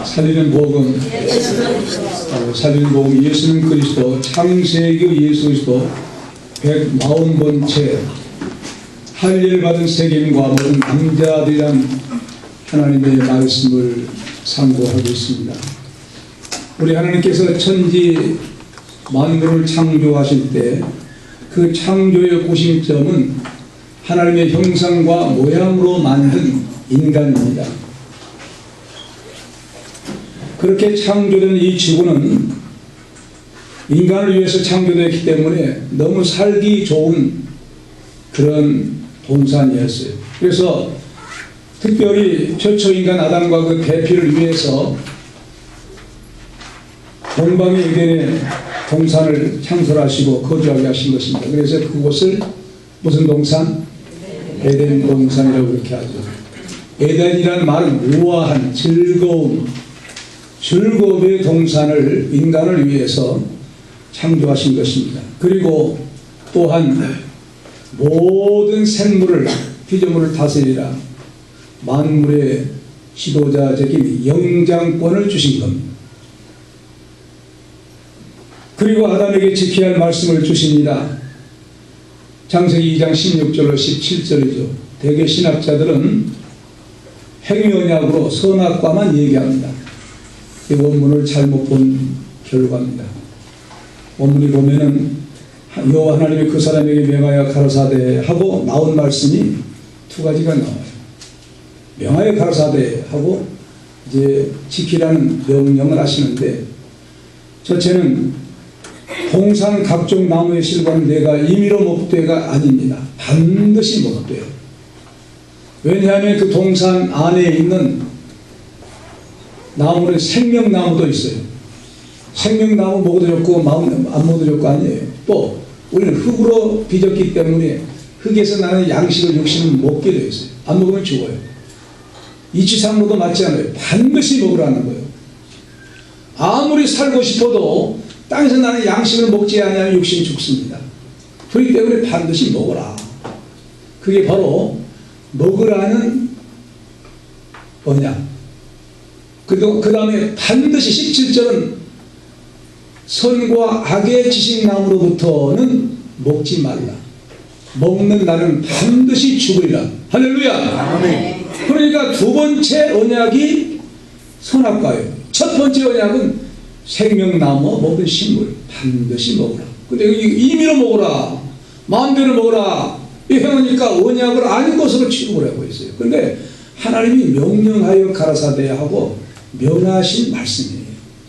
살리는 복음, 살리는 복음 예수는 그리스도, 창세기 예수 그리스도 140번째 할례를 받은 세겜과 모든 남자들이란 하나님의 말씀을 상고하고 있습니다. 우리 하나님께서 천지 만물을 창조하실 때 그 창조의 구심점은 하나님의 형상과 모양으로 만든 인간입니다. 그렇게 창조된 이 지구는 인간을 위해서 창조되었기 때문에 너무 살기 좋은 그런 동산이었어요. 그래서 특별히 최초인간 아담과 그 대피를 위해서 동방의 에덴의 동산을 창설하시고 거주하게 하신 것입니다. 그래서 그곳을 무슨 동산? 에덴 동산이라고 그렇게 하죠. 에덴이라는 말은 우아한 즐거움의 동산을 인간을 위해서 창조하신 것입니다. 그리고 또한 모든 생물을 피조물을 다스리라 만물의 지도자적인 영장권을 주신 겁니다. 그리고 아담에게 지켜야 할 말씀을 주십니다. 창세기 2장 16절로 17절이죠. 대개 신학자들은 행위언약으로 선악과만 얘기합니다. 이 원문을 잘못 본 결과입니다. 원문이 보면은 여호와 하나님이 그 사람에게 명하여 가라사대 하고 나온 말씀이 두 가지가 나와요. 명하여 가라사대 하고 이제 지키라는 명령을 하시는데, 첫째는 동산 각종 나무의 실과는 내가 임의로 먹되가 아닙니다. 반드시 먹어돼요. 왜냐하면 그 동산 안에 있는 나무는 생명나무도 있어요. 생명나무 먹어도 좋고 안 먹어도 좋고 아니에요. 또 우리는 흙으로 빚었기 때문에 흙에서 나는 양식을 육신은 먹게 되어 있어요. 안 먹으면 죽어요. 이치상로도 맞지 않아요. 반드시 먹으라는 거예요. 아무리 살고 싶어도 땅에서 나는 양식을 먹지 않으면 육신이 죽습니다. 그렇기 때문에 반드시 먹어라. 그게 바로 먹으라는 언약. 그 다음에 반드시 17절은 선과 악의 지식나무로부터는 먹지 말라. 먹는 나는 반드시 죽으리라. 할렐루야. 아멘. 그러니까 두 번째 언약이 선악과예요. 첫 번째 언약은 생명나무 모든 식물 반드시 먹으라. 근데 여기 임의로 먹으라, 마음대로 먹으라 이 행하니까 언약을 아닌 것으로 취급을 하고 있어요. 그런데 하나님이 명령하여 가라사대 하고 명하신 말씀이에요.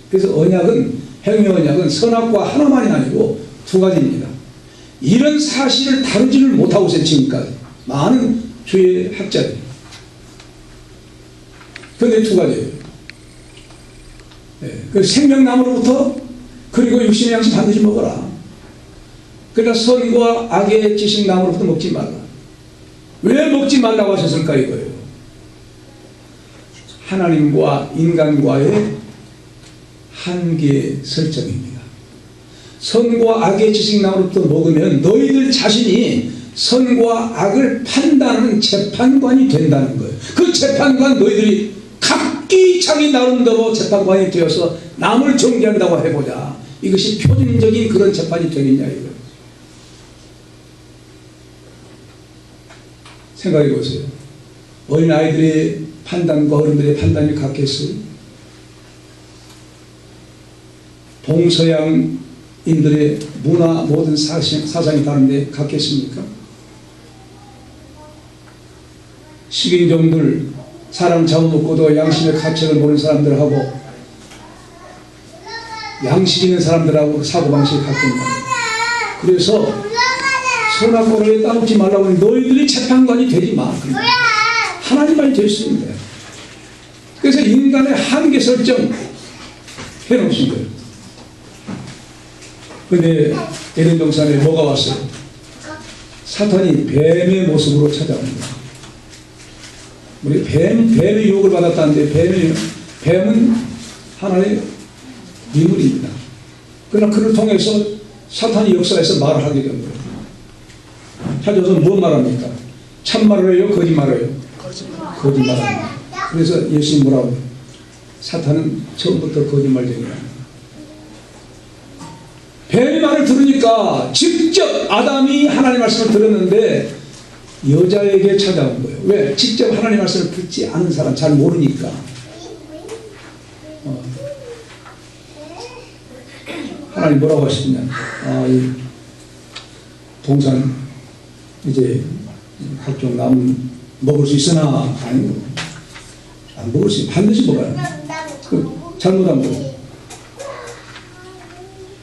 그래서 언약은, 행위 언약은 선악과 하나만이 아니고 두 가지입니다. 이런 사실을 다루지를 못하고 있어요. 지금까지 많은 주의 학자들이. 그런데 두 가지예요. 그 생명나무로부터, 그리고 육신의 양식 반드시 먹어라. 그러니까 선과 악의 지식나무로부터 먹지 말라. 왜 먹지 말라고 하셨을까 이거예요. 하나님과 인간과의 한계 설정입니다. 선과 악의 지식나무로부터 먹으면 너희들 자신이 선과 악을 판단하는 재판관이 된다는 거예요. 그 재판관 너희들이 각기 자기 나름대로 재판관이 되어서 남을 정죄한다고 해보자. 이것이 표준적인 그런 재판이 되겠냐 이거예요. 생각해 보세요. 어린아이들의 판단과 어른들의 판단이 같겠어요? 동서양인들의 문화 모든 사상이 다른데 같겠습니까? 식인종들, 사람 잡아먹고도 양심의 가책을 모르는 사람들하고 양식 있는 사람들하고 사고방식이 같겠냐. 그래서 선악과를 따먹지 말라고 하니 너희들이 재판관이 되지 마. 하나님만이 될 수 있는 거예요. 그래서 인간의 한계 설정 해놓으신 거예요. 근데 에덴 동산에 뭐가 왔어요? 사탄이 뱀의 모습으로 찾아옵니다. 우리 뱀의 유혹을 받았다는데 뱀은 하나의 미물입니다. 그러나 그를 통해서 사탄이 역사에서 말을 하게 된 거예요. 찾아서 무엇 말합니까? 참말을 해요? 거짓말을 해요? 거짓말합니다. 그래서 예수님 뭐라고 해요? 사탄은 처음부터 거짓말쟁이야. 뱀의 말을 들으니까 직접 아담이 하나님 말씀을 들었는데 여자에게 찾아온 거예요. 왜? 직접 하나님 말씀을 듣지 않은 사람, 잘 모르니까. 하나님 뭐라고 하시느냐. 이 동산 이제 각종 나무 먹을 수 있으나 아니 안 먹을 수 있어. 반드시 먹어야 돼. 잘못한 거.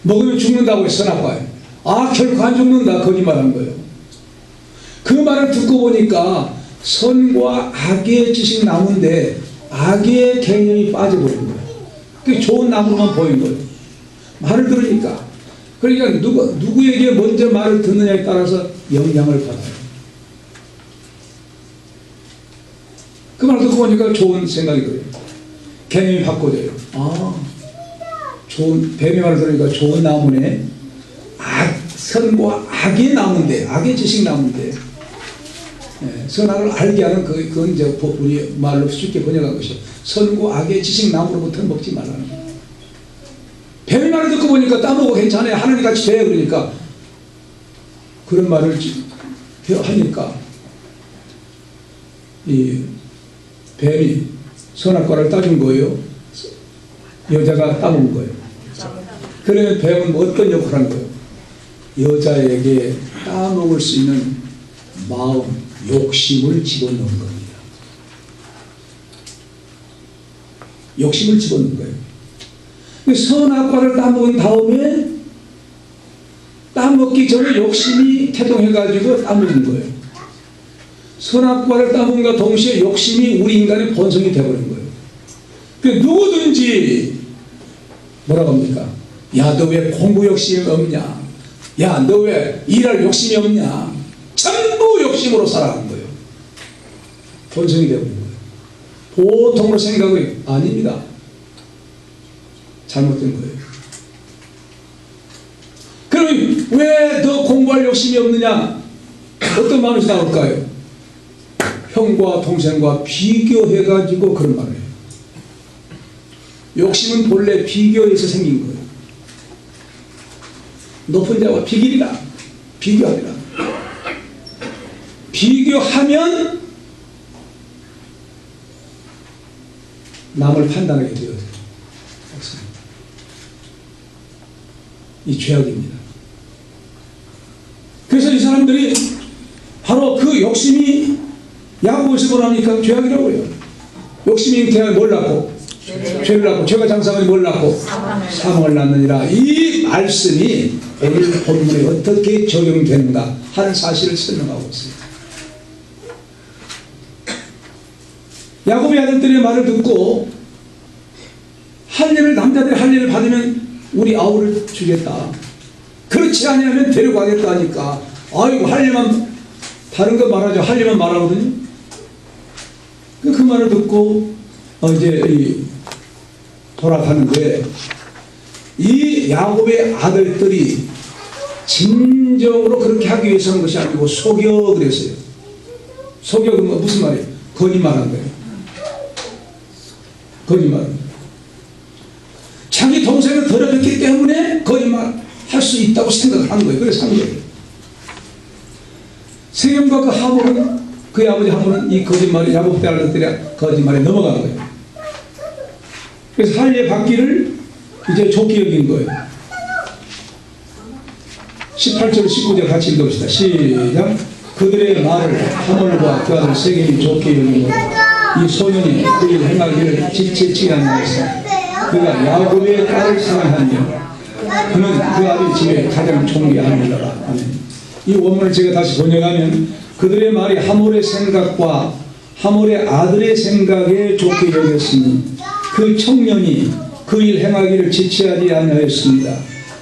먹으면 죽는다고 해서 선악과에. 결코 안 죽는다. 거짓말한 거예요. 그 말을 듣고 보니까 선과 악의 지식 나무인데 악의 개념이 빠져버린 거예요. 그게 좋은 나무로만 보인 거예요. 말을 들으니까. 그러니까 누구에게 먼저 말을 듣느냐에 따라서 영향을 받아요. 그 말 듣고 보니까 좋은 생각이 들어요. 개념이 바꿔져요. 좋은, 뱀의 말을 들으니까 좋은 나무네. 선과 악의 나무인데, 악의 지식 나무인데, 선악을 알게 하는 그건 이제 우리 말로 쉽게 번역한 것이요. 선과 악의 지식 나무로부터 먹지 말라는 거예요. 뱀의 말을 듣고 보니까 따먹어 괜찮아요. 하나님 같이 돼. 그러니까 그런 말을 하니까 이 뱀이 선악과를 따준 거예요. 여자가 따먹은 거예요. 그러면 뱀은 어떤 역할을 하는 거예요? 여자에게 따먹을 수 있는 마음, 욕심을 집어넣은 겁니다. 욕심을 집어넣은 거예요. 선악과를 따먹은 다음에 따먹기 전에 욕심이 태동해가지고 따먹은 거예요. 선악과를 따먹은과 동시에 욕심이 우리 인간의 본성이 되어버린 거예요. 누구든지 뭐라고 합니까? 야, 너 왜 공부 욕심이 없냐? 야, 너 왜 일할 욕심이 없냐? 전부 욕심으로 살아가는 거예요. 본성이 되어버린 거예요. 보통으로 생각이 아닙니다. 잘못된 거예요. 그럼 왜 너 공부할 욕심이 없느냐? 어떤 마음에서 나올까요? 형과 동생과 비교해가지고 그런 말을 해요. 욕심은 본래 비교에서 생긴 거예요. 높은 자와 비교리라. 비교하리라. 비교하면 남을 판단하게 되어요. 이 죄악입니다. 그래서 이 사람들이 바로 그 욕심이 야고보에서 뭐랍니까? 죄악이라고 해요. 욕심이 잉태하면 뭘 낳고? 죄를 낳고, 죄가 장사하면 뭘 낳고? 사망을 낳느니라. 이 말씀이 오늘 본문에 어떻게 적용되는가 하는 사실을 설명하고 있어요. 야곱의 아들들의 말을 듣고 남자들이 할 일을 받으면 우리 아우를 주겠다. 그렇지 않으면 데려가겠다 하니까 아이고 할 일만 다른 거 말하죠. 할 일만 말하거든요. 그 말을 듣고 이제 돌아가는데 이 야곱의 아들들이 진정으로 그렇게 하기 위해서 하는 것이 아니고 속여 그랬어요. 속여 그러면 무슨 말이에요? 거짓말한 거예요. 거짓말. 자기 동생을 더럽혔기 때문에 거짓말 할 수 있다고 생각한 거예요. 그래서 한 거예요. 세겜과 그 하몰은, 그의 아버지 하몰은 이 거짓말이 야곱 때 아들들이 거짓말에 넘어간 거예요. 그래서 할례 받기를 이제 좋게 여긴 거예요. 18절 19절 같이 읽어봅시다. 시작. 그들의 말을 하몰과 그 아들 세겜이 좋게 여긴 거예요. 이 소년이 그의 행하기를 지체치 않으면서 그가 야곱의 딸을 사랑하며 그는 그 아들 집에 가장 존귀하느니라. 이 원문을 제가 다시 번역하면 그들의 말이 하몰의 생각과 하몰의 아들의 생각에 좋게 여겼으니 그 청년이 그 일 행하기를 지체하지 아니하였습니다.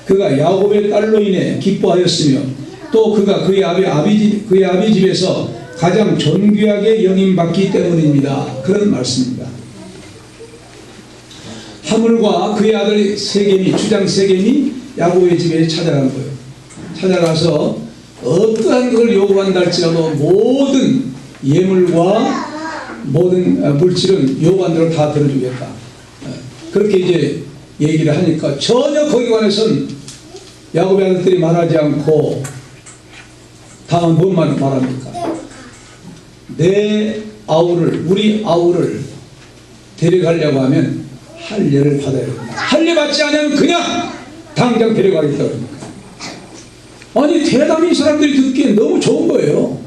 그가 야곱의 딸로 인해 기뻐하였으며 또 그가 그의 아비 집에서 가장 존귀하게 영임받기 때문입니다. 그런 말씀입니다. 하물과 그의 아들 세겜이, 주장 세겜이 야곱의 집에 찾아간 거예요. 찾아가서 어떠한 것을 요구한다 할지라도 모든 예물과 모든 물질은 요구한 대로 다 들어주겠다. 그렇게 이제 얘기를 하니까 전혀 거기에 관해서는 야곱의 아들들이 말하지 않고 다음은 뭔 말합니까? 내 아우를, 우리 아우를 데려가려고 하면 할례를 받아야 된다. 할례 받지 않으면 그냥 당장 데려가겠다고 합니까? 아니 대단히 이 사람들이 듣기엔 너무 좋은 거예요.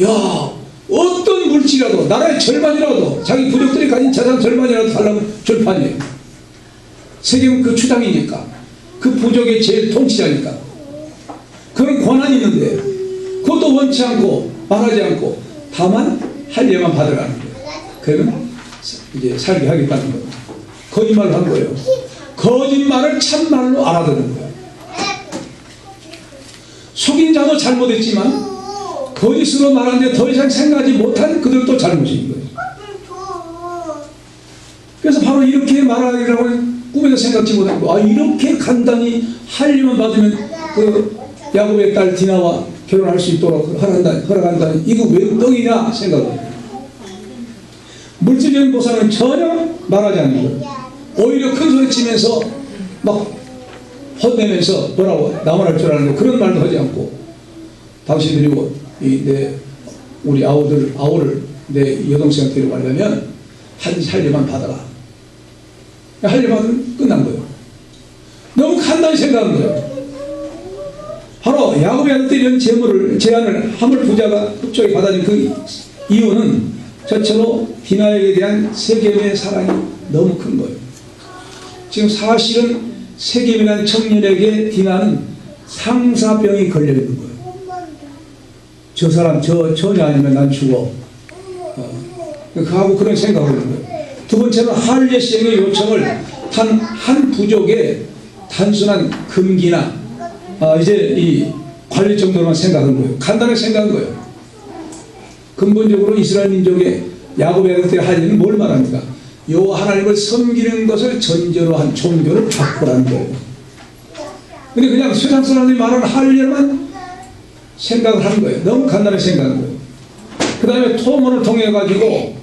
야, 어떤 물질이라도 나라의 절반이라도 자기 부족들이 가진 재산 절반이라도 달라면 줄 판이에요. 세겜은 그 추장이니까, 그 부족의 제일 통치자니까 그런 권한이 있는데 그것도 원치 않고 말하지 않고 다만 할례만 받으라는 거예요. 그러면 이제 살게 하겠다는 거예요. 거짓말을 한 거예요. 거짓말을 참말로 알아듣는 거예요. 속인 자도 잘못했지만 거짓으로 말하는데 더 이상 생각하지 못한 그들도 잘못인 거예요. 그래서 바로 이렇게 말하기라고 꿈에도 생각지 못한 거. 아, 이렇게 간단히 할례만 받으면 그 야곱의 딸 디나와 결혼할 수 있도록 허락한다니 이거 왜 떡이냐 생각을. 물질적인 보상은 전혀 말하지 않는 거예요. 오히려 큰 소리 치면서 막 혼내면서 뭐라고 나무랄 줄 아는데 그런 말도 하지 않고 당신들이 우리 아우를 내 여동생한테 데려가려면 할례만 받아라. 할례 받으면 끝난 거예요. 너무 간단히 생각한 거예요. 바로 야곱의 아들들이 이런 제안을 하물 부자가 흡족히 받아들인 그 이유는 저처로 디나에게 대한 세겜의 사랑이 너무 큰 거예요. 지금 사실은 세겜이라는 청년에게 디나는 상사병이 걸려 있는 거예요. 저 사람 전혀 아니면 난 죽어. 그하고 그런 생각을 하는 거예요. 두 번째는 할례 시행의 요청을 한 부족의 단순한 금기나 이제 이 관리 정도로만 생각한 거예요. 간단하게 생각한 거예요. 근본적으로 이스라엘 민족의 야곱의 아들들의 할례는 뭘 말합니까? 여호와 하나님을 섬기는 것을 전제로 한 종교를 바꾸라는 거예요. 근데 그냥 세상 사람들이 말하는 할례만 생각을 하는 거예요. 너무 간단하게 생각한 거예요. 그 다음에 토문을 통해 가지고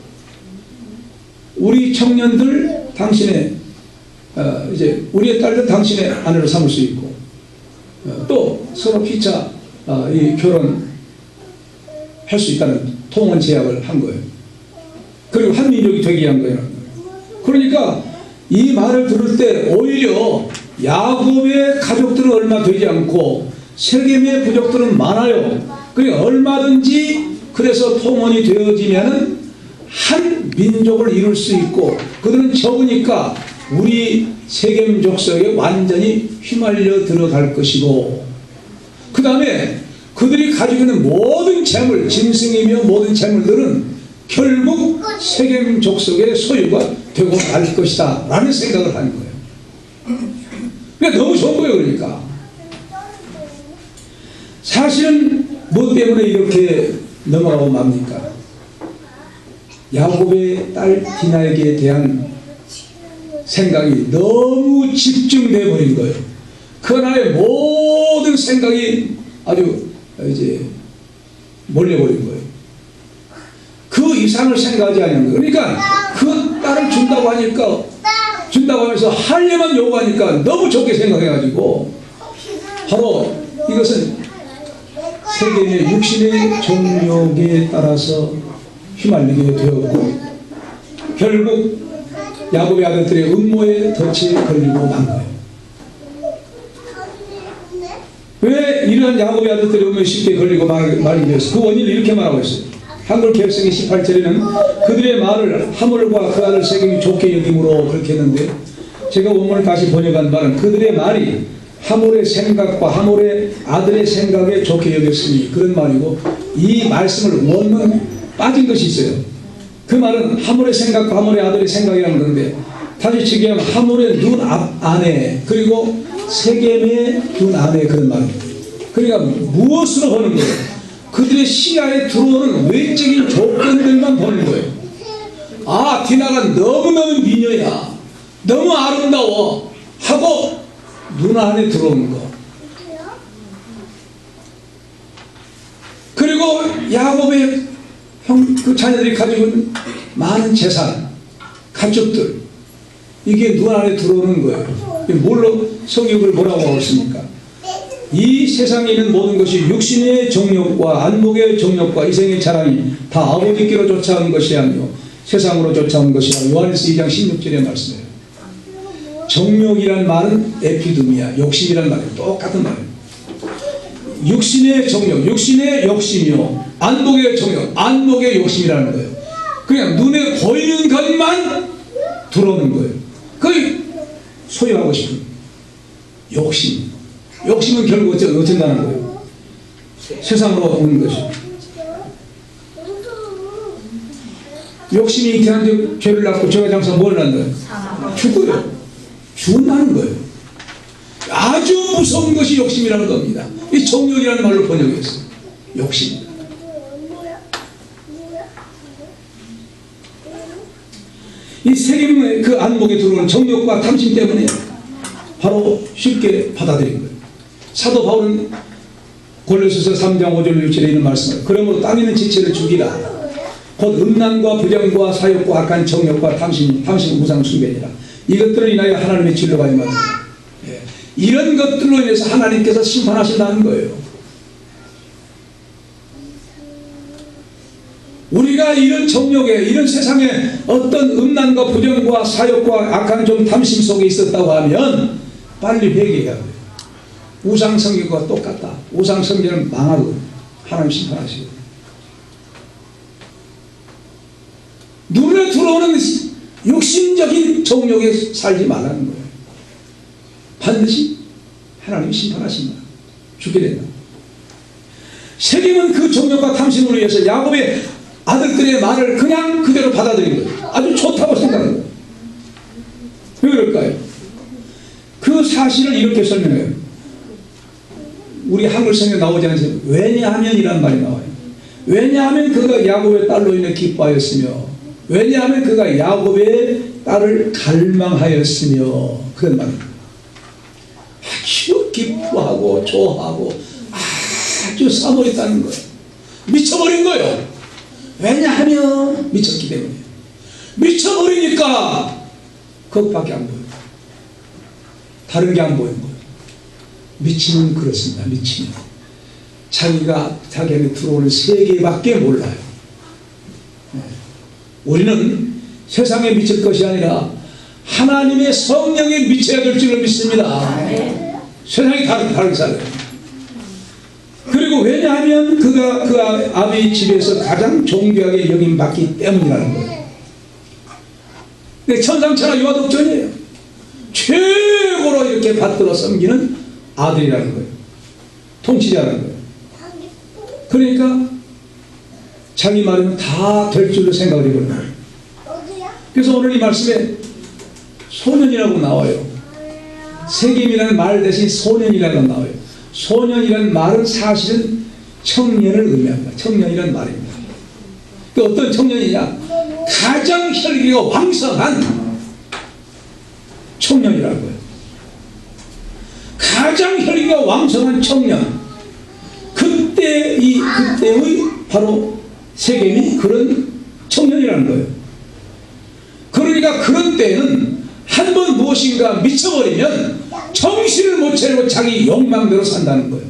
우리 청년들 당신의 이제 우리의 딸들 당신의 아내로 삼을 수 있고 또 서로 피차 이 결혼할 수 있다는 통원 제약을 한 거예요. 그리고 한 민족이 되게 한 거예요. 그러니까 이 말을 들을 때 오히려 야곱의 가족들은 얼마 되지 않고 세겜의 부족들은 많아요. 그러니까 얼마든지 그래서 통원이 되어지면은 한 민족을 이룰 수 있고 그들은 적으니까 우리 세겜 족속에 완전히 휘말려 들어갈 것이고 그 다음에 그들이 가지고 있는 모든 재물, 짐승이며 모든 재물들은 결국 세겜 족속의 소유가 되고 말 것이다 라는 생각을 하는 거예요. 그러니까 너무 좋은 거예요. 그러니까 사실은 뭐 때문에 이렇게 넘어가고 맙니까? 야곱의 딸 디나에게 대한 생각이 너무 집중되어 버린 거예요. 그 나라의 모든 생각이 아주 이제 몰려버린 거예요. 그 이상을 생각하지 않는 거예요. 그러니까 그 딸을 준다고 하면서 할례만 요구하니까 너무 좋게 생각해가지고 바로 이것은 세계의 육신의 정욕에 따라서 휘말리게 되었고 결국 야곱의 아들들의 음모에 덫에 걸리고 만 거예요. 왜 이런 야곱의 아들들의 음모에 쉽게 걸리고 말이 되었어요? 그 원인을 이렇게 말하고 있어요. 한글 개혁성의 18절에는 그들의 말을 하물과 그 아들 세겜이 좋게 여김으로 그렇게 했는데 제가 원문을 다시 번역한 바는 그들의 말이 하물의 생각과 하물의 아들의 생각에 좋게 여겼으니 그런 말이고 이 말씀을 원문 빠진 것이 있어요. 그 말은 하물의 생각과 하물의 아들의 생각이라는 건데 다시 직역하면 하물의 눈 안에 그리고 세겜의 눈 안에 그런 말입니다. 그러니까 무엇으로 보는 거예요? 그들의 시야에 들어오는 외적인 조건들만 보는 거예요. 아, 디나가 너무너무 미녀야, 너무 아름다워 하고 눈 안에 들어오는 거. 그리고 야곱의 그 자녀들이 가지고 있는 많은 재산, 가축들, 이게 눈 안에 들어오는 거예요. 뭘로 성경을 뭐라고 하고 있습니까? 이 세상에 있는 모든 것이 육신의 정욕과 안목의 정욕과 이생의 자랑이 다 아버지께로 쫓아온 것이 아니요 세상으로 쫓아온 것이라. 요한일서 2장 16절의 말씀이에요. 정욕이란 말은 에피드미야, 욕심이란 말이에요. 똑같은 말이에요. 육신의 정욕, 육신의 욕심이요 안목의 정욕, 안목의 욕심이라는 거예요. 그냥 눈에 보이는 것만 들어오는 거예요. 그게 소유하고 싶은 욕심. 욕심은 결국 어쩐다는 거예요. 세상으로 오는 것이죠. 욕심이 잉태한데 죄를 낳고 죄가 장사 뭘 낳는 거예요? 죽어요. 죽는다는 거예요. 아주 무서운 것이 욕심이라는 겁니다. 이 정욕이라는 말로 번역했어요. 욕심. 이 세겜의 그 안목에 들어오는 정욕과 탐심 때문에 바로 쉽게 받아들인 거예요. 사도 바울은 골로새서 3장 5절 6절에 있는 말씀을 그러므로 땅에 있는 지체를 죽이라. 곧 음란과 부정과 사욕과 악한 정욕과 탐심 우상 숭배니라. 이것들을 인하여 하나님의 진노가 임하리라. 이런 것들로 인해서 하나님께서 심판하신다는 거예요. 우리가 이런 정욕에 이런 세상에 어떤 음란과 부정과 사욕과 악한 좀 탐심 속에 있었다고 하면 빨리 회개해야 돼요. 우상숭배와 똑같다. 우상숭배는 망하고 하나님 심판하시고 눈에 들어오는 욕심적인 정욕에 살지 말라는 거예요. 반드시 하나님이 심판하신다. 죽게 된다. 세겜은 그 정욕과 탐심으로 위해서 야곱의 아들들의 말을 그냥 그대로 받아들인 거예요. 아주 좋다고 생각하는 거예요. 왜 그럴까요? 그 사실을 이렇게 설명해요. 우리 한글 성경에 나오지 않으세요? 왜냐하면이라는 말이 나와요. 왜냐하면 그가 야곱의 딸로 인해 기뻐하였으며 왜냐하면 그가 야곱의 딸을 갈망하였으며 그런 말입니다. 아주 기뻐하고 좋아하고 아주 사모했다는 거예요. 미쳐버린 거예요. 왜냐하면 미쳤기 때문에. 미쳐버리니까 그것밖에 안 보여요. 다른 게 안 보이는 거예요. 미치면 그렇습니다. 미치면 자기가 자기 안에 들어오는 세계밖에 몰라요. 우리는 세상에 미칠 것이 아니라 하나님의 성령에 미쳐야 될 줄을 믿습니다. 세상이 다르게 살아요. 그리고 왜냐하면 그가 그 아비 집에서 가장 존귀하게 여김받기 때문이라는 거예요. 천상천하 유아독존이에요. 최고로 이렇게 받들어 섬기는 아들이라는 거예요. 통치자라는 거예요. 그러니까 자기 말은 다 될 줄로 생각을 해버려요. 그래서 오늘 이 말씀에 소년이라고 나와요. 세겜이라는 말 대신 소년이라고 나와요. 소년이라는 말은 사실은 청년을 의미합니다. 청년이라는 말입니다. 그 어떤 청년이냐? 가장 혈기가 왕성한 청년이라는 거예요. 가장 혈기가 왕성한 청년. 그때의 바로 세겜이 그런 청년이라는 거예요. 그러니까 그런 때는 한 번 무엇인가 미쳐버리면 정신을 못 차리고 자기 욕망대로 산다는 거예요.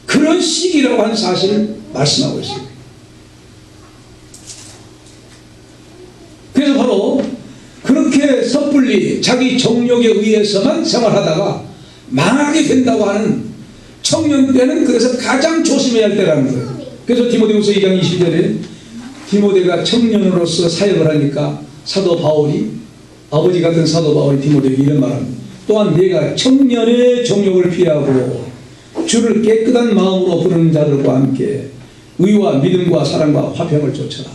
그런 시기라고 하는 사실을 말씀하고 있습니다. 그래서 바로 그렇게 섣불리 자기 정욕에 의해서만 생활하다가 망하게 된다고 하는 청년 때는 그래서 가장 조심해야 할 때라는 거예요. 그래서 디모데후서 2장 20절에 디모데가 청년으로서 사역을 하니까 사도 바울이 아버지 같은 사도 바울이 디모데에게 이런 말합니다. 또한 네가 청년의 정욕을 피하고 주를 깨끗한 마음으로 부르는 자들과 함께 의와 믿음과 사랑과 화평을 쫓아라.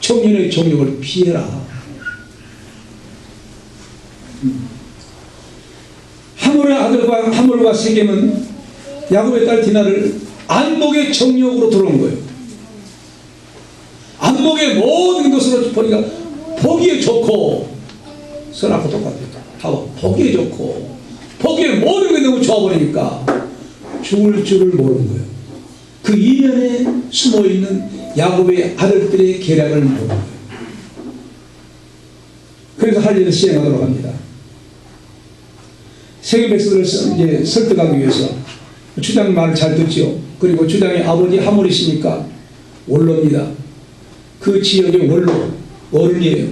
청년의 정욕을 피해라. 하몰의 아들과 하몰과 세겜은 야곱의 딸 디나를 안목의 정욕으로 들어온 거예요. 안목의 모든 것으로 보니까 보기에 좋고 선악과 똑같아요. 봐봐, 보기에 좋고 보기에 모든 게 너무 좋아버리니까 죽을 줄을 모르는 거예요. 그 이면에 숨어있는 야곱의 아들들의 계략을 모르는 거예요. 그래서 할 일을 시행하도록 합니다. 세계 백성들을 이제 설득하기 위해서 주장 말을 잘 듣지요. 그리고 주장의 아버지 하모리시니까 원로입니다. 그 지역의 원로, 어른이에요.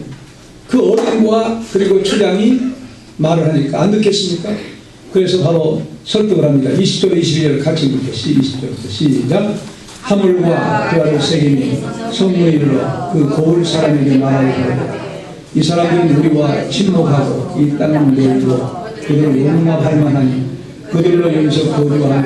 그 어른과 그리고 주장이 말을 하니까 안 듣겠습니까? 그래서 바로 설득을 합니다. 20절 21절 같이 읽겠습니다. 20절부터 시작. 하물과 그 아들 세겜이 성문에 이르러 그 고을 사람에게 말하여 이 사람들은 우리와 침묵하고 이 땅을 내주어 그들을 용납할 만하니 그들로 여기서 거주하며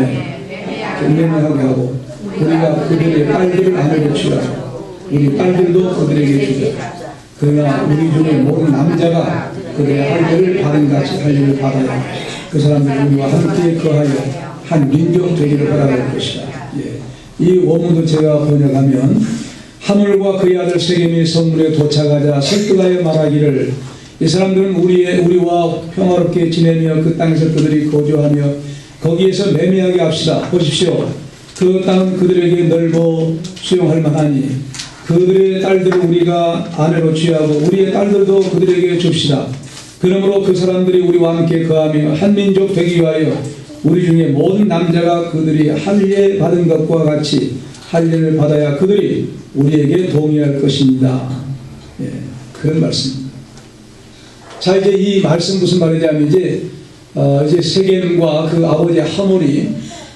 경매하게 하고 우리가 그들의 딸들을 아내로 취하고 우리 딸들도 그들에게 주자. 그러나 우리 중에 모든 남자가 그들의 할례를 받은같이 할례를 받아야 그 사람들이 우리와 함께 거하여 한 민족 되기를 바라는 것이다. 예. 이 원문도 제가 번역하면 하물과 그의 아들 세겜이 성문에 도착하자 설득하여 말하기를 이 사람들은 우리와 평화롭게 지내며 그 땅에서 그들이 거주하며 거기에서 매매하게 합시다. 보십시오. 그 땅은 그들에게 넓어 수용할 만하니 그들의 딸들을 우리가 아내로 취하고 우리의 딸들도 그들에게 줍시다. 그러므로 그 사람들이 우리와 함께 거하며 한 민족 되기 위하여 우리 중에 모든 남자가 그들이 할례 받은 것과 같이 할례를 받아야 그들이 우리에게 동의할 것입니다. 예, 그런 말씀입니다. 자, 이제 이 말씀 무슨 말이냐면 이제 세겜과 그 아버지 하몰이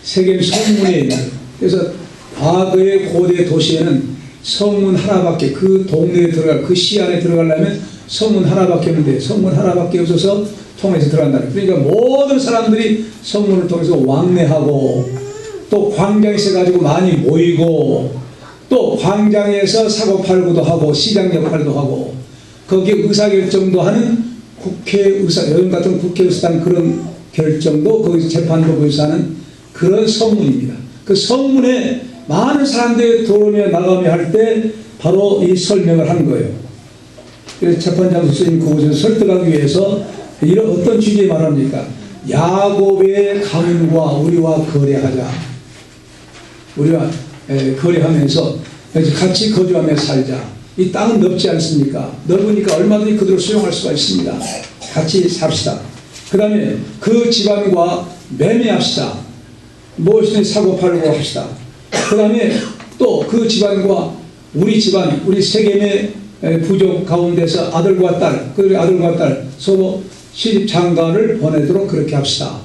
세겜 성문에 있는, 그래서 과거의 고대 도시에는 성문 하나밖에, 그 동네에 들어갈, 그 시 안에 들어가려면 성문 하나밖에 없는데 성문 하나밖에 없어서 통해서 들어간다는. 그러니까 모든 사람들이 성문을 통해서 왕래하고 또 광장에서 가지고 많이 모이고 또 광장에서 사고 팔고도 하고 시장 역할도 하고 거기에 의사결정도 하는 국회의사, 요즘 같은 국회의사당 그런 결정도 거기서 재판도 거기서 하는 그런 성문입니다. 그 성문에 많은 사람들이 들어오며 나가며 할 때 바로 이 설명을 한 거예요. 그래서 재판장 스님 그곳에서 설득하기 위해서 이런 어떤 취지에 말합니까? 야곱의 가문과 우리와 거래하자. 우리와 거래하면서 같이 거주하며 살자. 이 땅은 넓지 않습니까? 넓으니까 얼마든지 그들을 수용할 수가 있습니다. 같이 삽시다. 그 다음에 그 집안과 매매합시다. 무엇이든 사고 팔고 합시다. 그 다음에 또 그 집안과 우리 집안, 우리 세겜의 부족 가운데서 아들과 딸, 그 아들과 딸 서로 시집 장가를 보내도록 그렇게 합시다.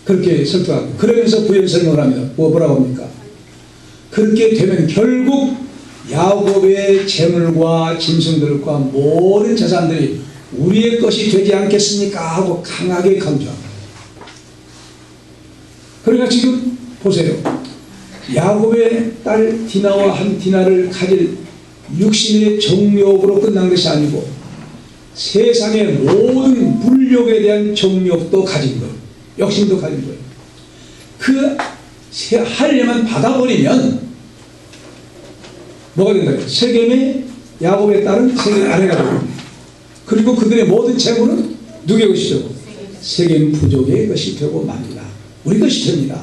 그렇게 설득하고 그러면서 부연 설명을 합니다. 뭐라고 합니까? 그렇게 되면 결국 야곱의 재물과 짐승들과 모든 재산들이 우리의 것이 되지 않겠습니까? 하고 강하게 강조합니다. 그러니까 지금 보세요. 야곱의 딸 디나와 한 디나를 가질 육신의 정욕으로 끝난 것이 아니고 세상의 모든 물욕에 대한 정욕도 가진 거예요. 욕심도 가진 거예요. 그 할례만 받아버리면 뭐가 된다? 세겜의 야곱의 딸은 세겜의 아내가 됩니다. 그리고 그들의 모든 재물은 누구의 것이죠? 세겜 부족의 것이 되고 맙니다. 우리 것이 됩니다.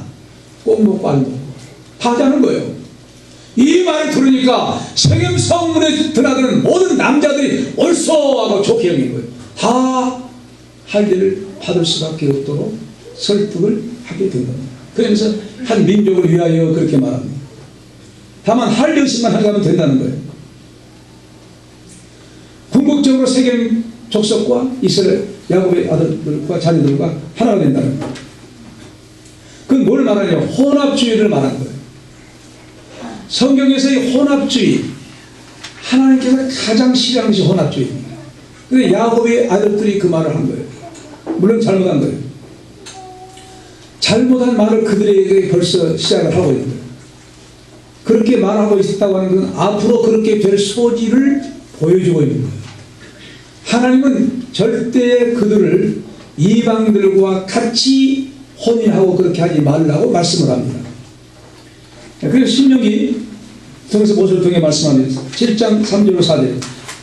꼭 먹고 안 먹고 다 하자는 거예요. 이 말을 들으니까 세겜 성문에 드나드는 모든 남자들이 옳소 하고 좋게 여긴 거예요. 다 할례를 받을 수밖에 없도록 설득을 하게 된 겁니다. 그러면서 한 민족을 위하여 그렇게 말합니다. 다만 할례 의식만 하면 된다는 거예요. 궁극적으로 세겜 족속과 이스라엘 야곱의 아들들과 자녀들과 하나가 된다는 거예요. 그건 뭘 말하냐면 혼합주의를 말하는 거예요. 성경에서의 혼합주의, 하나님께서 가장 싫어하는 것이 혼합주의입니다. 그런데 야곱의 아들들이 그 말을 한 거예요. 물론 잘못한 거예요. 잘못한 말을 그들에게 벌써 시작을 하고 있는 거예요. 그렇게 말하고 있었다고 하는 것은 앞으로 그렇게 될 소지를 보여주고 있는 거예요. 하나님은 절대 그들을 이방들과 같이 혼인하고 그렇게 하지 말라고 말씀을 합니다. 그래서 신명기 통해서 모세를 통해 말씀합니다. 7장 3절로 4절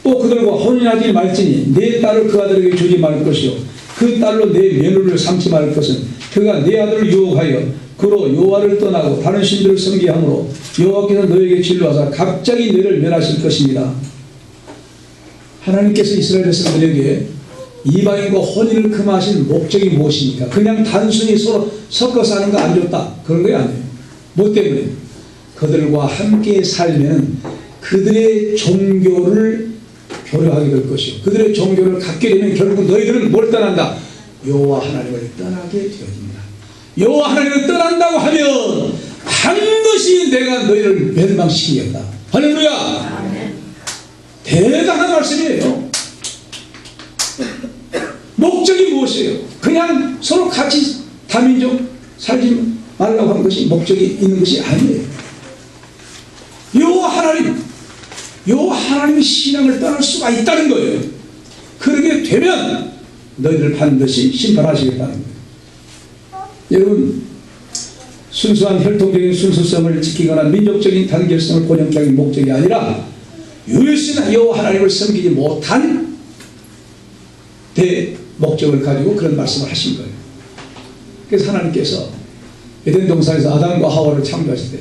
또 그들과 혼인하지 말지니 내 딸을 그 아들에게 주지 말 것이요 그 딸로 내 며느리를 삼지 말 것은 그가 내 아들을 유혹하여 그로 여호와를 떠나고 다른 신들을 섬기함으로 여호와께서 너에게 진노하사 갑자기 너를 멸하실 것입니다. 하나님께서 이스라엘 백성들에게 이방인과 혼인을 금하신 목적이 무엇입니까? 그냥 단순히 서로 섞어서 하는 거 안 좋다 그런 거 아니에요. 뭐 때문에? 그들과 함께 살면 그들의 종교를 교류하게 될 것이고 그들의 종교를 갖게 되면 결국 너희들은 뭘 떠난다? 여호와 하나님을 떠나게 되어진다. 여호와 하나님을 떠난다고 하면 반드시 내가 너희를 멸망시키겠다. 할렐루야. 대단한 말씀이에요. 목적이 무엇이에요? 그냥 서로 같이 다민족 살지 말라고 하는 것이 목적이 있는 것이 아니에요. 여호와 하나님의 신앙을 떠날 수가 있다는 거예요. 그러게 되면 너희들 반드시 심판하시겠다는 거예요. 여러분, 순수한 혈통적인 순수성을 지키거나 민족적인 단결성을 고정케 하는 목적이 아니라 유일신 여호와 하나님을 섬기지 못한 목적을 가지고 그런 말씀을 하신 거예요. 그래서 하나님께서 에덴 동산에서 아담과 하와를 창조하실 때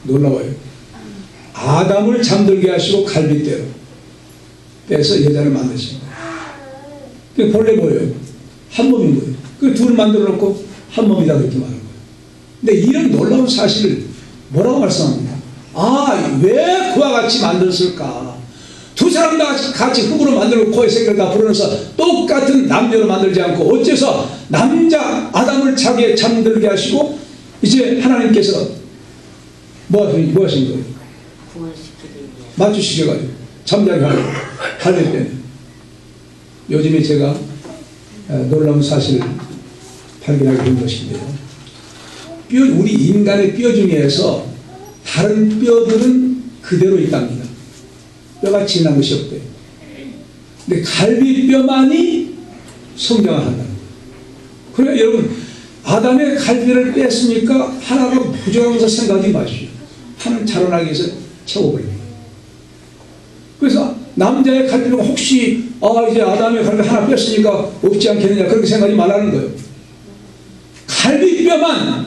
놀라워요. 아담을 잠들게 하시고 갈빗대로 빼서 여자를 만드신 거예요. 본래 뭐예요? 한 몸인 거예요. 그 둘을 만들어 놓고 한 몸이다 그렇게 말하는 거예요. 근데 이런 놀라운 사실을 뭐라고 말씀합니까? 왜 그와 같이 만들었을까? 두 사람 다 같이 흙으로 만들고 코에 색을 다 불어넣어서 똑같은 남녀로 만들지 않고 어째서 남자 아담을 자기에 잠들게 하시고 이제 하나님께서 뭐 하신 거예요? 맞추시켜가지고 잠자게 하려고 할 때는 요즘에 제가 놀라운 사실을 발견하게 된 것인데요. 우리 인간의 뼈 중에서 다른 뼈들은 그대로 있답니다. 뼈가 지난 것이 없대요. 근데 갈비뼈만이 성장을 한다는 거예요. 그러니까 여러분, 아담의 갈비를 뺐으니까 하나가 부족하면서 생각하지 마시오. 하나는 자라나기 위해서 채워버립니다. 그래서 남자의 갈비가 혹시 이제 아담의 갈비 하나 뺐으니까 없지 않겠느냐 그렇게 생각하지 말라는 거예요. 갈비뼈만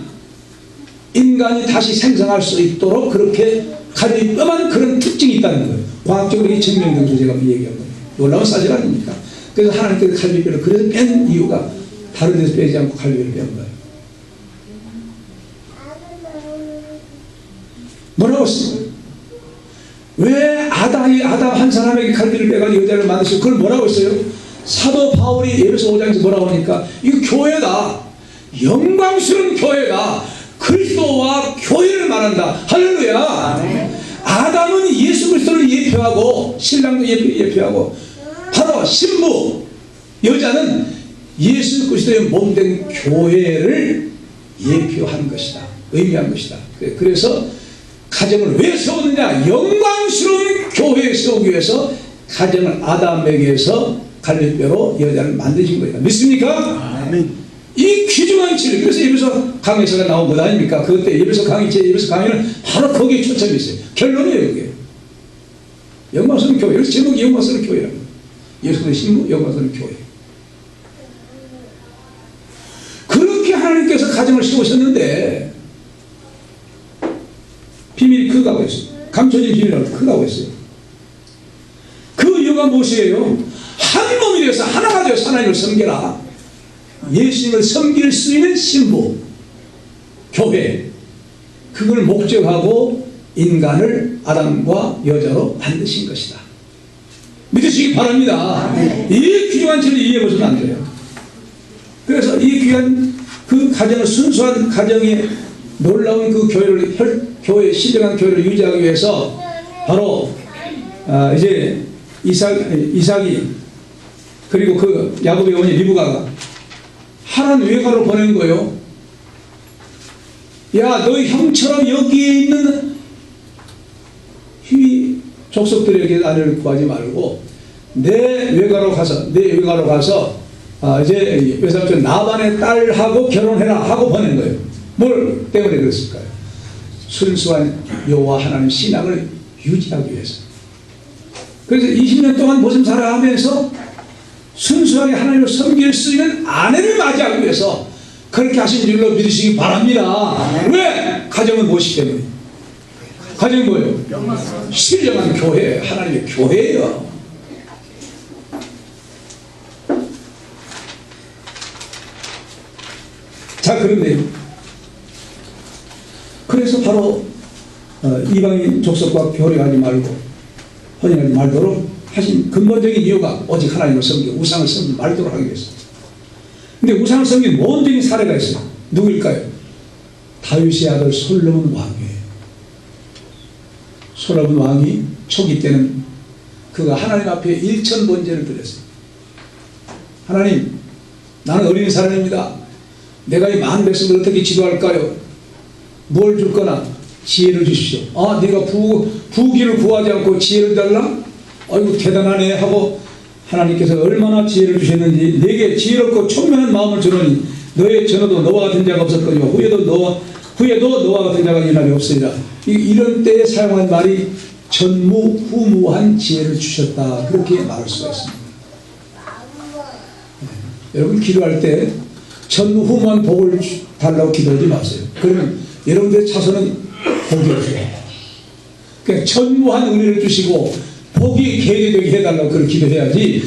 인간이 다시 생성할 수 있도록 그렇게 갈비뼈만 그런 특징이 있다는 거예요. 과학적으로 이 증명된 거 제가 얘기한 거예요. 놀라운 사실 아닙니까? 그래서 하나님께서 갈비뼈를 그래서 뺀 이유가 다른 데서 빼지 않고 갈비뼈를 뺀 거예요. 뭐라고 했습니까? 왜 아담 한 사람에게 갈비를 빼가지고 여자를 만드시고 그걸 뭐라고 했어요? 사도 바울이 에베소 5장에서 뭐라고 하니까 이거 교회다. 영광스러운 교회다. 그리스도와 교회를 말한다. 할렐루야. 아담은 예수 그리스도를 예표하고 신랑도 예표하고 바로 신부 여자는 예수 그리스도의 몸된 교회를 예표한 것이다. 의미한 것이다. 그래서 가정을 왜 세웠느냐? 영광스러운 교회에 세우기 위해서 가정을 아담에게서 갈비뼈로 여자를 만드신 거예요. 믿습니까? 아멘. 이 귀중한 진리. 그래서 예배소 강의서가 나온 것 아닙니까? 그때 예배소 강의는 바로 거기에 초점이 있어요. 결론이에요, 그게. 영광스러운 교회. 그래서 제목이 영광스러운 교회라고. 예수의 신부, 영광스러운 교회. 그렇게 하나님께서 가정을 세우셨는데 비밀이 크다고 했어요. 감춰진 비밀이라고 크다고 했어요. 그 이유가 무엇이에요? 한 몸이 되어서 하나가 되어서 하나님을 섬겨라. 예수님을 섬길 수 있는 신부, 교회, 그걸 목적하고 인간을 아담과 여자로 만드신 것이다. 믿으시기 바랍니다. 이 귀중한 진리 이해해 보시면 안 돼요. 그래서 이 귀한 그 가정을 순수한 가정의 놀라운 그 교회 신령한 교회를 유지하기 위해서 바로 이제 이삭이 그리고 그 야곱의 어머니 리브가가 하란 외가로 보낸 거예요. 야, 너희 형처럼 여기에 있는 희위 족속들에게 아내를 구하지 말고 내 외가로 가서 이제 외삼촌 나반의 딸하고 결혼해라 하고 보낸 거예요. 뭘 때문에 그랬을까요? 순수한 여호와 하나님 신앙을 유지하기 위해서. 그래서 20년 동안 모sim 살아 하면서 순수하게 하나님을 섬길 수 있는 아내를 맞이하기 위해서 그렇게 하신 줄로 믿으시기 바랍니다. 왜? 가정은 무엇이기 때문에? 가정이 뭐예요? 신령한 교회, 하나님의 교회예요. 자, 그런데 그래서 바로 이방인 족속과 교류하지 말고 혼인하지 말도록 하신 근본적인 이유가 오직 하나님을 섬기고 우상을 섬기지 말도록 하기 위해서. 근데 우상을 섬기는 모범적인 사례가 있어요. 누구일까요? 다윗의 아들 솔로몬 왕이에요. 솔로몬 왕이 초기 때는 그가 하나님 앞에 일천번제를 드렸어요. 하나님, 나는 어린 사람입니다. 내가 이 많은 백성들 어떻게 지도할까요? 뭘 줄 거나 지혜를 주십시오. 아, 내가 부귀를 구하지 않고 지혜를 달라? 아이고 대단하네 하고 하나님께서 얼마나 지혜를 주셨는지 내게 지혜롭고 총명한 마음을 주노니 너의 전후도 너와 같은 자가 없었거니와 후에도 너와 같은 자가 일날이 없으리라. 이런 때에 사용한 말이 전무후무한 지혜를 주셨다, 그렇게 말할 수가 있습니다. 여러분 기도할 때 전무후무한 복을 달라고 기도하지 마세요. 그러면 여러분들의 차선은 복이 없어요. 그냥 전무한 은혜를 주시고 복이 계획되게 해달라고 그걸 기도해야지.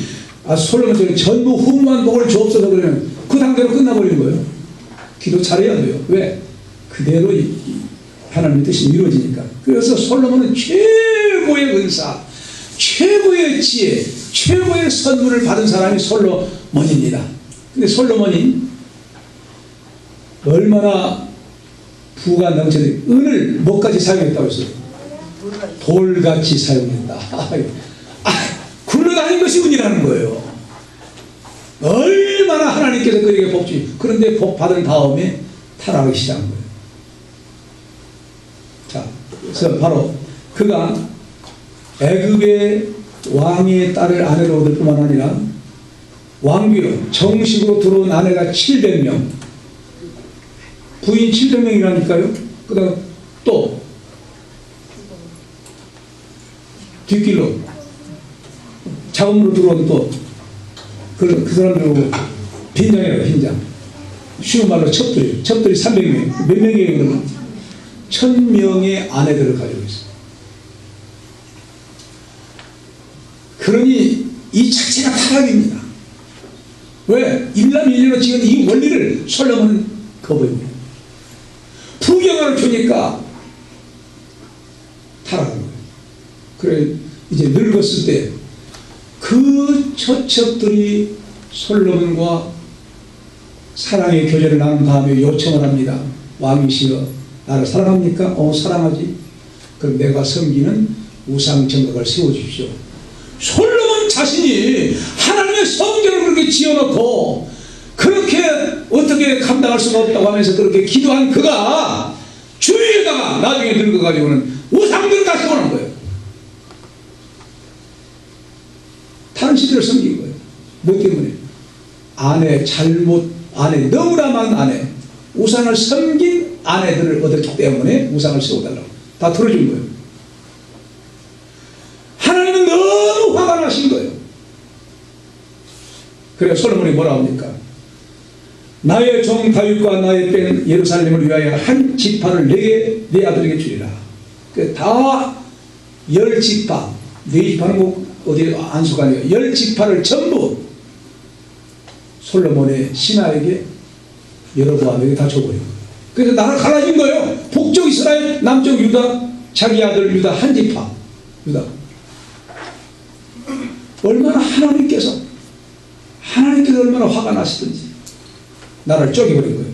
솔로몬처럼 전무후무한 복을 주옵소서 그러면 그 당대로 끝나버리는 거예요. 기도 잘해야 돼요. 왜? 그대로 하나님의 뜻이 이루어지니까. 그래서 솔로몬은 최고의 은사, 최고의 지혜, 최고의 선물을 받은 사람이 솔로몬입니다. 근데 솔로몬이 얼마나 부가 넘치는 은을 뭐까지 사용했다고 했어요? 돌같이 사용했다. 굴러다닌 것이 운이라는 거예요. 얼마나 하나님께서 그에게 복 주시. 그런데 복 받은 다음에 타락하기 시작한 거예요. 자, 그래서 바로 그가 애굽의 왕의 딸을 아내로 얻을 뿐만 아니라 왕비로 정식으로 들어온 아내가 700명, 부인 700명이라니까요. 그 다음 또 뒷길로 자금으로 들어온 또 그 사람들하고 빈장이라고, 빈장. 쉬운 말로 첩들이 300명. 몇 명이에요 그러면? 1000명의 아내들을 가지고 있어요. 그러니 이 자체가 타락입니다. 왜? 일남일녀로 지은 이 원리를 솔로몬은 거부합니다. 부경화를 주니까 타락한 거예요. 그래 이제 늙었을 때 그 처첩들이 솔로몬과 사랑의 교제를 나눈 다음에 요청을 합니다. 왕이시여 나를 사랑합니까? 사랑하지. 그럼 내가 섬기는 우상 정각을 세워주십시오. 솔로몬 자신이 하나님의 성전을 그렇게 지어놓고 그렇게 어떻게 감당할 수가 없다고 하면서 그렇게 기도한 그가 주위에다가 나중에 늙어가지고는 우상들을 다 세워놓은 거예요. 다른 신들을 섬긴 거예요. 뭐 때문에? 아내 너무나 많은 아내, 우상을 섬긴 아내들을 얻었기 때문에 우상을 세워달라고 다 들어준 거예요. 하나님은 너무 화가 나신 거예요. 그래서 솔로몬이 뭐라 합니까? 나의 종 다윗과 나의 뺀 예루살렘을 위하여 한 지파를 내 아들에게 주리라. 다 10지파, 4지파는 뭐 어디 안수가 아니에요. 10지파를 전부 솔로몬의 신하에게 여로보암에게 다 줘버린 거예요. 그래서 나라 갈라진 거예요. 북쪽 이스라엘, 남쪽 유다, 자기 아들 유다 한 지파. 유다. 얼마나 하나님께서 얼마나 화가 나시든지 나라를 쪼개버린 거예요.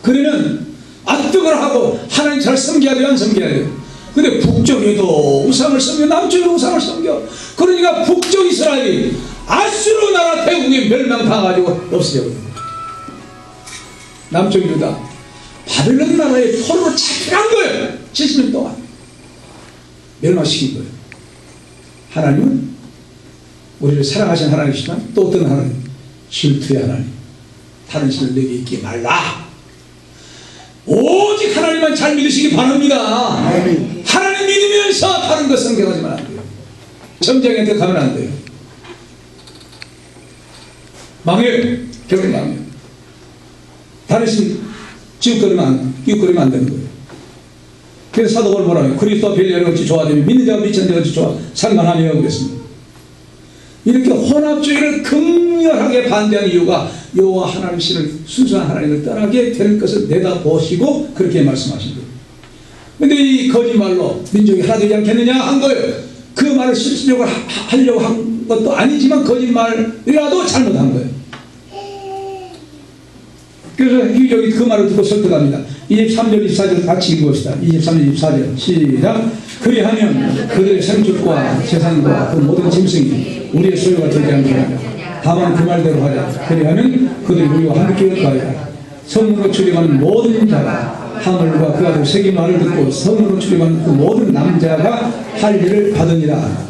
그러면 압득을 하고 하나님 잘 섬겨야 돼요, 안 섬겨야 돼요? 근데 북쪽에도 우상을 섬겨, 남쪽에도 우상을 섬겨. 그러니까 북쪽 이스라엘이 아수르 나라 대국에 멸망당해가지고 없어져버려요. 남쪽 유다 바벨론 나라의 포로로 잡혀간 거예요. 70년 동안 멸망시킨 거예요. 하나님은 우리를 사랑하신 하나님이시지만 또 어떤 하나님? 질투의 하나님. 다른 신을 내게 있지 말라. 오직 하나님만 잘 믿으시기 바랍니다. 아멘. 하나님 믿으면서 다른 것 성경하지만 안 돼요. 점쟁이한테 가면 안 돼요. 망해요. 결국 망해요. 다른 신 기웃거리면 안 되는 거예요. 그래서 사도 바울은 뭐라고 해요? 그리스도와 벨리아를 어찌 좋아하며 믿는 자와 믿지 않는 자가 어찌 좋아 상관하며 그랬습니다. 이렇게 혼합주의를 극렬하게 반대하는 이유가 여호와 하나님 신을 순수한 하나님을 떠나게 될 것을 내다보시고 그렇게 말씀하신 거예요. 근데 이 거짓말로 민족이 하나 되지 않겠느냐 한 거예요. 그 말을 실수적으로 하려고 한 것도 아니지만 거짓말이라도 잘못한 거예요. 그래서 유족이 그 말을 듣고 설득합니다. 23절 24절 같이 읽어봅시다. 23절 24절 시작. 그리하면 그들의 생축과 재산과 그 모든 짐승이 우리의 소유가 되지 않느냐. 다만 그 말대로 하자. 그리하면 그들이 우리와 함께 가야 성문으로 출입하는 모든 자가 하물과 그 아들 세기 말을 듣고 성문으로 출입하는 그 모든 남자가 할 일을 받으니라.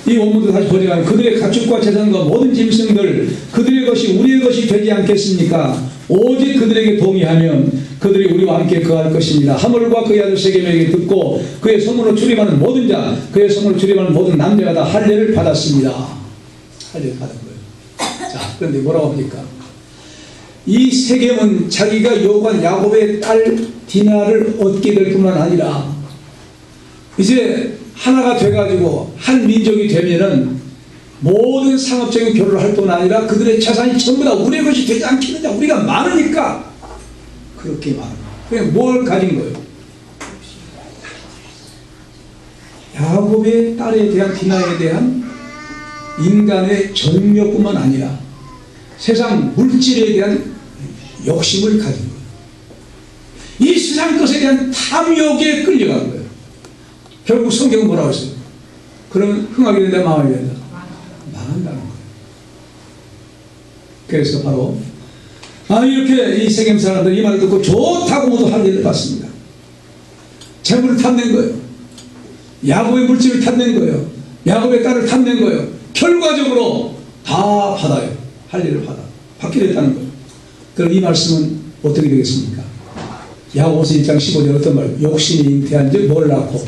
이 원문도 다시 보니까 그들의 가축과 재산과 모든 짐승들 그들의 것이 우리의 것이 되지 않겠습니까? 오직 그들에게 동의하면 그들이 우리와 함께 거할 것입니다. 하물과 그의 아들 세겜에게 듣고 그의 성문으로 출입하는 모든 자 그의 성문으로 출입하는 모든 남자가 다 할례를 받았습니다. 할례를 받은 거예요. 자, 그런데 뭐라고 합니까? 이 세겜은 자기가 요구한 야곱의 딸 디나를 얻게 될 뿐만 아니라 이제 하나가 돼가지고 한 민족이 되면은 모든 상업적인 결혼을 할 뿐 아니라 그들의 재산이 전부 다 우리의 것이 되지 않겠느냐. 우리가 많으니까 그렇게 말합니다. 그냥 뭘 가진 거예요? 야곱의 딸에 대한 디나에 대한 인간의 정욕뿐만 아니라 세상 물질에 대한 욕심을 가진 거예요. 이 세상 것에 대한 탐욕에 끌려간 거예요. 결국 성경은 뭐라고 했어요? 그러면 흥하게 된다, 망하게 된다? 망한다는 거예요. 그래서 바로 이렇게 이 세겜 사람들이 이 말을 듣고 좋다고 모두 할례를 받습니다. 재물을 탐낸 거예요. 야곱의 물질을 탐낸 거예요. 야곱의 딸을 탐낸 거예요. 결과적으로 다 받아요. 할례를 받게 됐다는 거예요. 그럼 이 말씀은 어떻게 되겠습니까? 야고보서 1장 15절 어떤 말? 욕심이 잉태한 즉 뭘 낳고?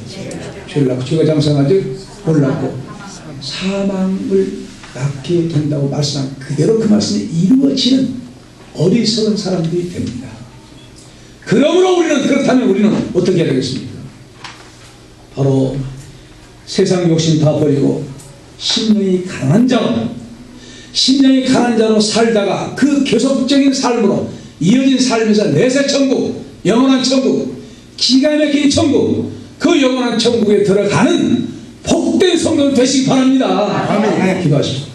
죄를 낳고 죄가 장성한 즉 뭘 낳고? 사망을 낳게 된다고 말씀한 그대로 그 말씀이 이루어지는 어리석은 사람들이 됩니다. 그러므로 우리는 그렇다면 우리는 어떻게 해야 되겠습니까? 바로 세상 욕심 다 버리고 심령이 강한 자로 살다가 그 계속적인 삶으로 이어진 삶에서 내세 천국, 영원한 천국, 기가 막힌 천국, 그 영원한 천국에 들어가는 복된 성도 되시기 바랍니다. 아멘. 기도하십시오.